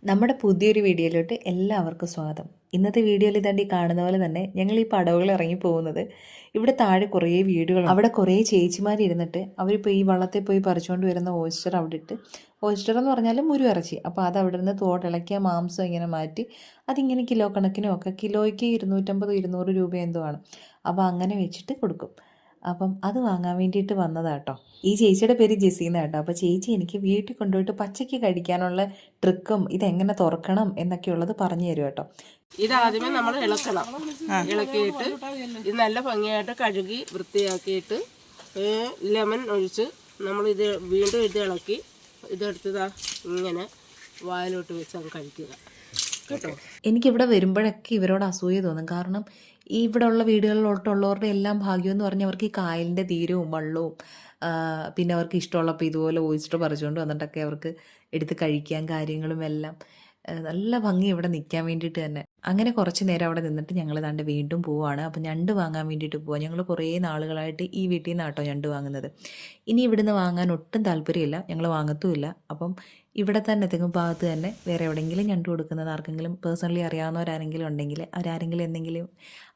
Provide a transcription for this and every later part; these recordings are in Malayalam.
നമ്മുടെ പുതിയൊരു വീഡിയോയിലോട്ട് എല്ലാവർക്കും സ്വാഗതം. ഇന്നത്തെ വീഡിയോയിൽ ഇതാണ്ട് ഈ കാണുന്ന പോലെ തന്നെ ഞങ്ങൾ ഈ പടവുകൾ ഇറങ്ങി പോകുന്നത് ഇവിടെ താഴെ കുറേ വീടുകൾ, അവിടെ കുറേ ചേച്ചിമാർ ഇരുന്നിട്ട് അവരിപ്പോൾ ഈ വള്ളത്തിൽ പോയി പറിച്ചുകൊണ്ട് വരുന്ന ഓയിസ്റ്റർ അവിടെ ഇട്ട്, ഓയിസ്റ്റർ എന്ന് പറഞ്ഞാൽ മുരു ഇറച്ചി, അപ്പോൾ അത് അവിടെ നിന്ന് തോടിളക്കിയ മാംസം ഇങ്ങനെ മാറ്റി അതിങ്ങനെ കിലോ കണക്കിനും ഒക്കെ കിലോയ്ക്ക് 250-200 രൂപ എന്തോ ആണ്. അപ്പോൾ അങ്ങനെ വെച്ചിട്ട് കൊടുക്കും. അപ്പം അത് വാങ്ങാൻ വേണ്ടിയിട്ട് വന്നതാട്ടോ. ഈ ചേച്ചിയുടെ പേര് ജെസീന കേട്ടോ. അപ്പോൾ ചേച്ചി എനിക്ക് വീട്ടിൽ കൊണ്ടുപോയിട്ട് പച്ചയ്ക്ക് കഴിക്കാനുള്ള ട്രിക്കും ഇതെങ്ങനെ തുറക്കണം എന്നൊക്കെയുള്ളത് പറഞ്ഞു തരും കേട്ടോ. ഇതാദ്യമേ നമ്മൾ ഇളക്കണം. ഇളക്കിയിട്ട് ഇത് നല്ല ഭംഗിയായിട്ട് കഴുകി വൃത്തിയാക്കിയിട്ട് ലെമൺ ഒഴിച്ച് നമ്മൾ ഇത് വീണ്ടും ഇത് ഇളക്കി ഇതെടുത്തതാ ഇങ്ങനെ വായിലോട്ട് വെച്ച് അങ്ങ് കഴിക്കുക കേട്ടോ. എനിക്കിവിടെ വരുമ്പോഴൊക്കെ ഇവരോട് അസൂയ തോന്നും. കാരണം ഈ ഇവിടെ ഉള്ള വീടുകളിലോട്ടുള്ളവരുടെ എല്ലാം ഭാഗ്യം എന്ന് പറഞ്ഞാൽ അവർക്ക് ഈ കായലിൻ്റെ തീരവും വള്ളവും പിന്നെ അവർക്ക് ഇഷ്ടമുള്ളപ്പോൾ ഇതുപോലെ ഓയിസ്റ്റർ പറിച്ചുകൊണ്ട് വന്നിട്ടൊക്കെ അവർക്ക് എടുത്ത് കഴിക്കാൻ കാര്യങ്ങളും എല്ലാം നല്ല ഭംഗി ഇവിടെ നിൽക്കാൻ വേണ്ടിയിട്ട് തന്നെ. അങ്ങനെ കുറച്ച് നേരം അവിടെ നിന്നിട്ട് ഞങ്ങൾ ദാണ്ട് വീണ്ടും പോവുകയാണ്. അപ്പം ഞണ്ട് വാങ്ങാൻ വേണ്ടിയിട്ട് പോവാം. ഞങ്ങൾ കുറേ നാളുകളായിട്ട് ഈ വീട്ടിൽ നിന്നാട്ടോ ഞണ്ട് വാങ്ങുന്നത്. ഇനി ഇവിടുന്ന് വാങ്ങാൻ ഒട്ടും താല്പര്യമില്ല, ഞങ്ങൾ വാങ്ങത്തുമില്ല. അപ്പം ഇവിടെ തന്നെ തെങ്ങും ഭാഗത്ത് തന്നെ വേറെ എവിടെയെങ്കിലും ഞണ്ട് കൊടുക്കുന്നത് ആർക്കെങ്കിലും പേഴ്സണലി അറിയാവുന്നവരാരെങ്കിലും ഉണ്ടെങ്കിൽ അവരാരെങ്കിലും എന്തെങ്കിലും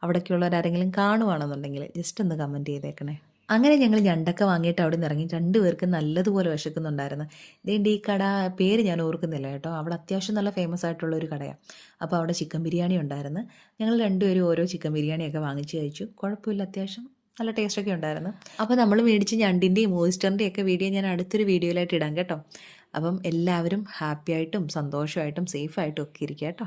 അവിടേക്കുള്ളവരാരെങ്കിലും കാണുവാണെന്നുണ്ടെങ്കിൽ ജസ്റ്റ് ഒന്ന് കമൻറ്റ് ചെയ്തേക്കണേ. അങ്ങനെ ഞങ്ങൾ ഞണ്ടൊക്കെ വാങ്ങിയിട്ട് അവിടെ നിന്ന് ഇറങ്ങി. 2 പേർക്ക് നല്ലതുപോലെ വിശക്കുന്നുണ്ടായിരുന്നു. ഇതേണ്ട ഈ കട പേര് ഞാൻ ഓർക്കുന്നില്ല കേട്ടോ. അവിടെ അത്യാവശ്യം നല്ല ഫേമസ് ആയിട്ടുള്ള ഒരു കടയാണ്. അപ്പോൾ അവിടെ ചിക്കൻ ബിരിയാണി ഉണ്ടായിരുന്നു. ഞങ്ങൾ 2 പേരും ഓരോ ചിക്കൻ ബിരിയാണിയൊക്കെ വാങ്ങിച്ച് കഴിച്ചു. കുഴപ്പമില്ല, അത്യാവശ്യം നല്ല ടേസ്റ്റൊക്കെ ഉണ്ടായിരുന്നു. അപ്പോൾ നമ്മൾ മേടിച്ച് ഞണ്ടിൻ്റെയും ഓയിസ്റ്ററിൻ്റെയും ഒക്കെ വീഡിയോ ഞാൻ അടുത്തൊരു വീഡിയോയിലായിട്ട് ഇടാം കേട്ടോ. അപ്പം എല്ലാവരും ഹാപ്പി ആയിട്ടും സന്തോഷമായിട്ടും സേഫായിട്ടും ഒക്കെ ഇരിക്കുക കേട്ടോ.